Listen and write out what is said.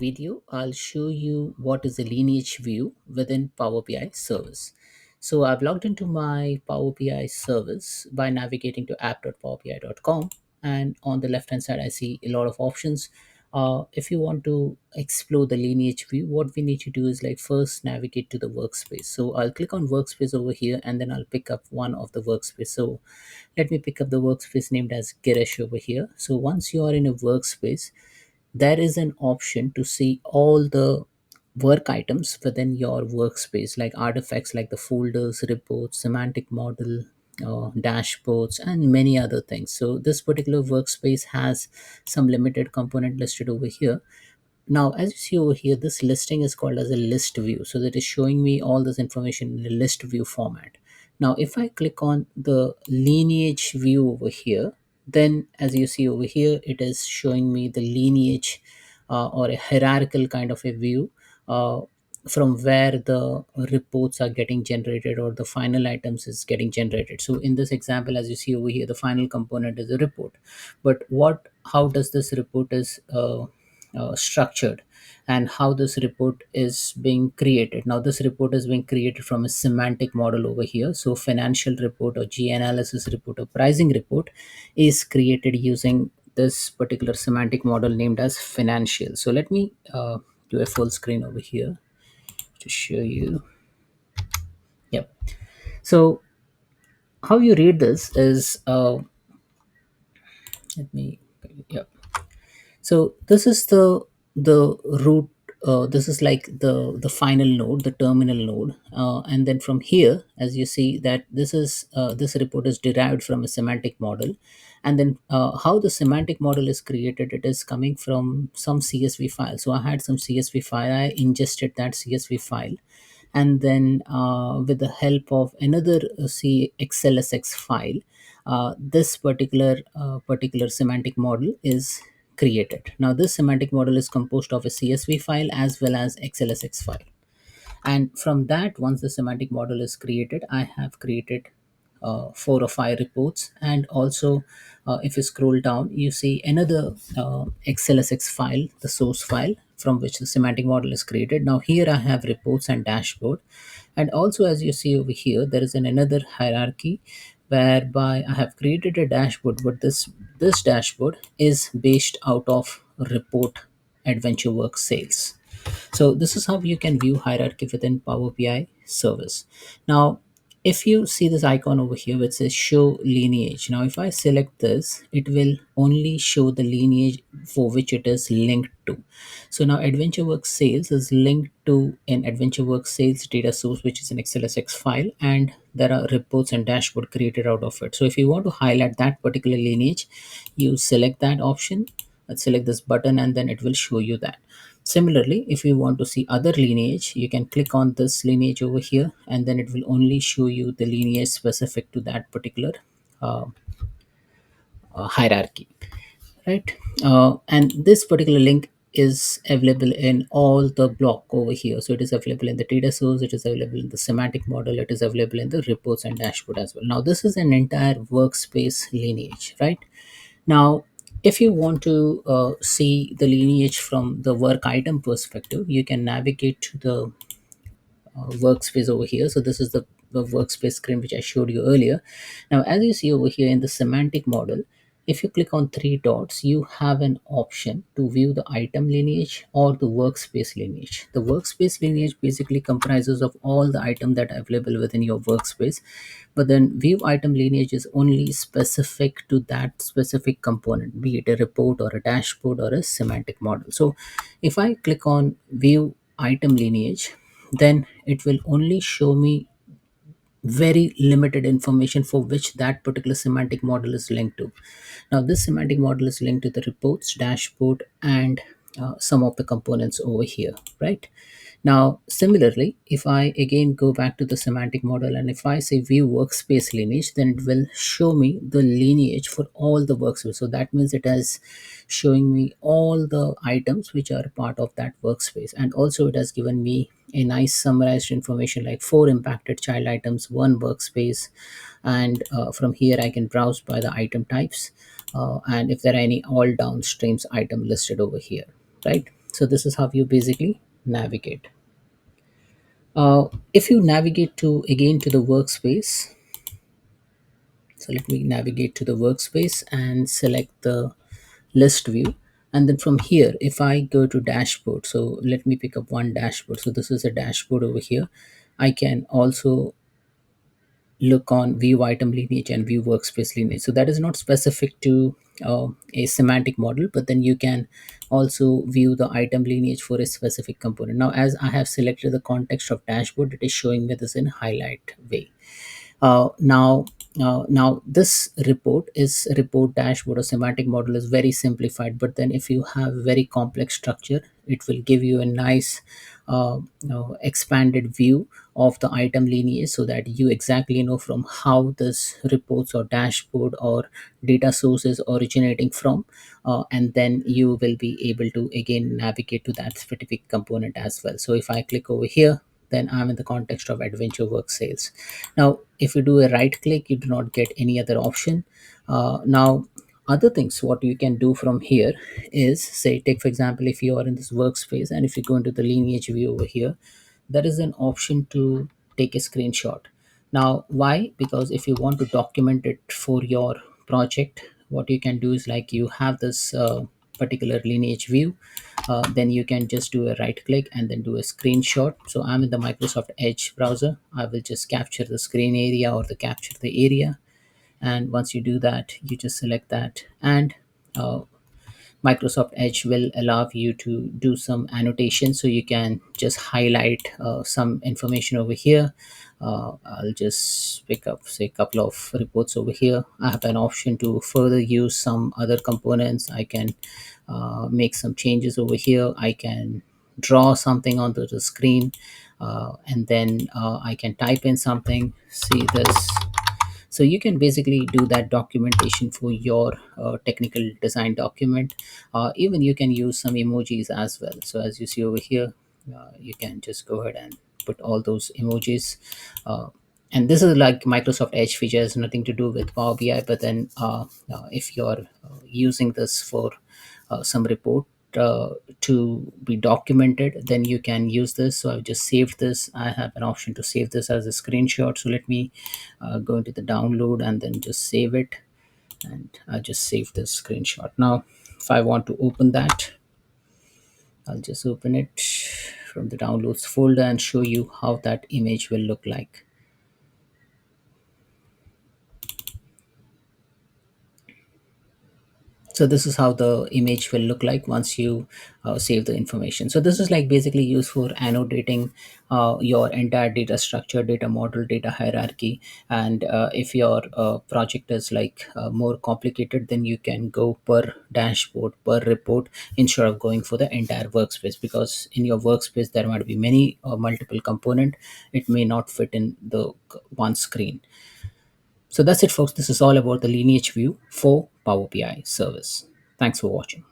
video, I'll show you what is a lineage view within Power BI service. So I've logged into my Power BI service by navigating to app.powerbi.com, and on the left hand side, I see a lot of options. If you want to explore the lineage view, what we need to do is like first navigate to the workspace. So I'll click on workspace over here, and then I'll pick up one of the workspace. So let me pick up the workspace named as Girish over here. So once you are in a workspace, there is an option to see all the work items within your workspace, like artifacts like the folders, reports, semantic model, dashboards, and many other things. So this particular workspace has some limited component listed over here. Now, as you see over here, this listing is called as a list view. So that is showing me all this information in a list view format. Now, if I click on the lineage view over here, then as you see over here, it is showing me the lineage or a hierarchical kind of a view from where the reports are getting generated or the final items is getting generated. So in this example, as you see over here, the final component is a report. But how does this report is structured, and how this report is being created? Now this report is being created from a semantic model over here. So financial report or G analysis report or pricing report is created using this particular semantic model named as financial. So let me do a full screen over here to show you. Yep. So how you read this is let me yep. So this is the root. This is like the final node, the terminal node, and then from here, as you see that this report is derived from a semantic model, and then how the semantic model is created. It is coming from some CSV file. So I had some CSV file. I ingested that CSV file, and then with the help of another XLSX file, this particular semantic model is created. Now this semantic model is composed of a CSV file as well as XLSX file, and from that, once the semantic model is created, I have created 4 or 5 reports. And also, if you scroll down, you see another XLSX file, the source file from which the semantic model is created. Now here I have reports and dashboard, and also as you see over here, there is another hierarchy whereby I have created a dashboard, but this dashboard is based out of report adventure work sales. So this is how you can view hierarchy within Power BI service. Now, if you see this icon over here which says show lineage, now if I select this, it will only show the lineage for which it is linked to. So now AdventureWorks Sales is linked to an AdventureWorks Sales data source, which is an XLSX file, and there are reports and dashboard created out of it. So if you want to highlight that particular lineage, you select that option, select this button, and then it will show you that. Similarly, if you want to see other lineage, you can click on this lineage over here, and then it will only show you the lineage specific to that particular uh, hierarchy, right? And this particular link is available in all the block over here. So it is available in the data source, it is available in the semantic model, it is available in the reports and dashboard as well. Now this is an entire workspace lineage, right? Now, if you want to see the lineage from the work item perspective, you can navigate to the workspace over here. So this is the workspace screen which I showed you earlier. Now, as you see over here in the semantic model, if you click on 3 dots, you have an option to view the item lineage or the workspace lineage. The workspace lineage basically comprises of all the item that are available within your workspace, but then view item lineage is only specific to that specific component, be it a report or a dashboard or a semantic model. So if I click on view item lineage, then it will only show me very limited information for which that particular semantic model is linked to. Now, this semantic model is linked to the reports, dashboard, and some of the components over here, right? Now, similarly, if I again go back to the semantic model and if I say view workspace lineage, then it will show me the lineage for all the workspace. So that means it is showing me all the items which are part of that workspace. And also it has given me a nice summarized information like 4 impacted child items, 1 workspace, and from here I can browse by the item types, and if there are any all downstreams item listed over here, right? So this is how you basically navigate. If you navigate to again to the workspace, so let me navigate to the workspace and select the list view. And then from here, if I go to dashboard, so let me pick up one dashboard. So this is a dashboard over here. I can also look on view item lineage and view workspace lineage. So that is not specific to a semantic model, but then you can also view the item lineage for a specific component. Now, as I have selected the context of dashboard, it is showing me this in highlight way. Now this report is report dashboard or semantic model is very simplified, but then if you have very complex structure, it will give you a nice expanded view of the item lineage, so that you exactly know from how this reports or dashboard or data source is originating from, and then you will be able to again navigate to that specific component as well. So if I click over here, then I'm in the context of adventure work sales. Now, if you do a right click, you do not get any other option. Now, other things what you can do from here is, say, take for example, if you are in this workspace and if you go into the lineage view over here, there is an option to take a screenshot. Now, why? Because if you want to document it for your project, what you can do is, like, you have this particular lineage view, then you can just do a right click and then do a screenshot. So I'm in the Microsoft Edge browser. I will just capture the screen area or the capture the area. And once you do that, you just select that, and uh, Microsoft Edge will allow you to do some annotation. So you can just highlight some information over here. I'll just pick up, say, a couple of reports over here. I have an option to further use some other components. I can make some changes over here. I can draw something onto the screen, and then I can type in something. See this. So you can basically do that documentation for your technical design document. Even you can use some emojis as well. So as you see over here, you can just go ahead and put all those emojis. uh, and this is like Microsoft Edge feature, has nothing to do with Power BI, but then if you're using this for some report uh, to be documented, then you can use this. So I've just saved this. I have an option to save this as a screenshot. So let me go into the download and then just save it. And I just saved this screenshot. Now, if I want to open that, I'll just open it from the downloads folder and show you how that image will look like. So this is how the image will look like once you save the information. So this is like basically used for annotating your entire data structure, data model, data hierarchy. And if your project is like more complicated, then you can go per dashboard, per report, instead of going for the entire workspace, because in your workspace there might be many multiple component. It may not fit in the one screen. So that's it, folks. This is all about the lineage view for Power BI service. Thanks for watching.